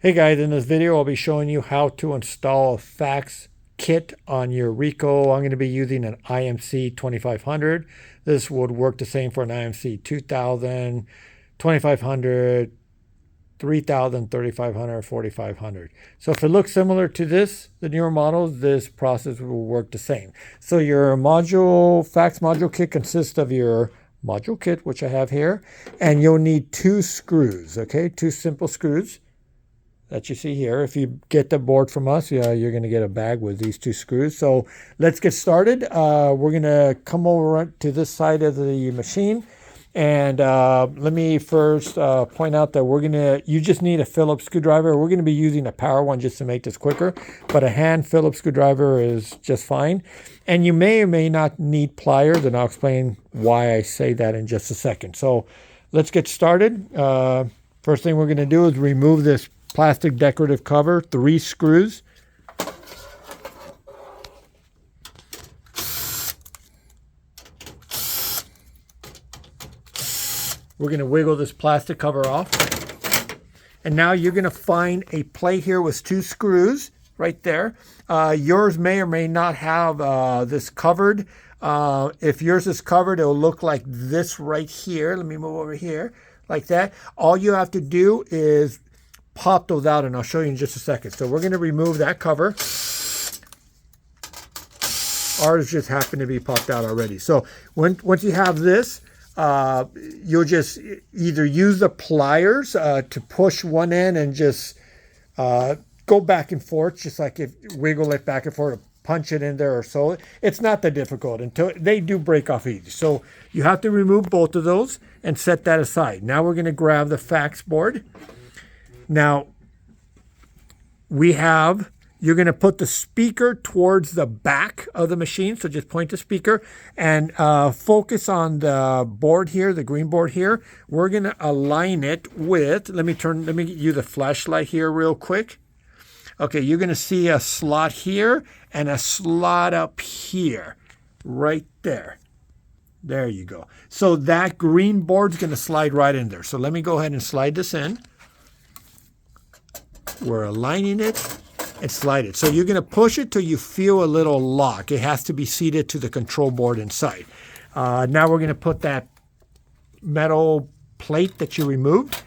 Hey guys, in this video I'll be showing you how to install a fax kit on your Ricoh. I'm going to be using an IMC 2500. This would work the same for an IMC 2000, 2500, 3000, 3500, 4500. So if it looks similar to this, the newer models, this process will work the same. So your fax module kit consists of your module kit, which I have here, and you'll need two screws, okay? Two simple screws that you see here. If you get the board from us, you're going to get a bag with these two screws. So let's get started. We're going to come over to this side of the machine. And let me first point out that you just need a Phillips screwdriver. We're going to be using a power one just to make this quicker, but a hand Phillips screwdriver is just fine. And you may or may not need pliers, and I'll explain why I say that in just a second. So let's get started. First thing we're going to do is remove this plastic decorative cover, 3 screws. We're going to wiggle this plastic cover off. And now you're going to find a plate here with 2 screws right there. Yours may or may not have this covered. If yours is covered, it'll look like this right here. Let me move over here like that. All you have to do is pop those out, and I'll show you in just a second. So we're going to remove that cover. Ours just happened to be popped out already. So once you have this, you'll just either use the pliers to push one end and just go back and forth, just like wiggle it back and forth, punch it in there or so. It's not that difficult until they do break off easy. So you have to remove both of those and set that aside. Now we're going to grab the fax board. Now, you're going to put the speaker towards the back of the machine. So just point the speaker and focus on the board here, the green board here. We're going to align it with, let me get you the flashlight here real quick. Okay, you're going to see a slot here and a slot up here, right there. There you go. So that green board's going to slide right in there. So let me go ahead and slide this in. We're aligning it and slide it. So you're going to push it till you feel a little lock. It has to be seated to the control board inside. Now we're going to put that metal plate that you removed.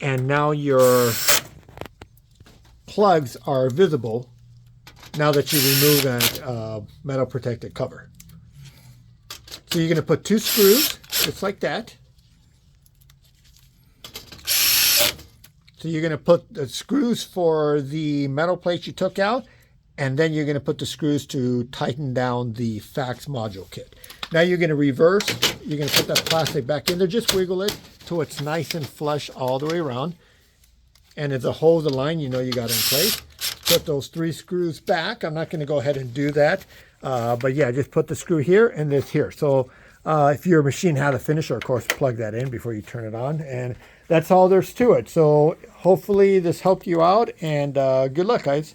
And now your plugs are visible now that you remove that metal protected cover. So you're going to put 2 screws, just like that. So you're going to put the screws for the metal plates you took out, and then you're going to put the screws to tighten down the fax module kit. Now you're going to reverse. You're going to put that plastic back in there. Just wiggle it till it's nice and flush all the way around. And if the holes align, you know you got it in place. Put those 3 screws back. I'm not going to go ahead and do that. But yeah, just put the screw here and this here. So if your machine had a finisher, of course, plug that in before you turn it on. And that's all there's to it. So hopefully this helped you out, and good luck, guys.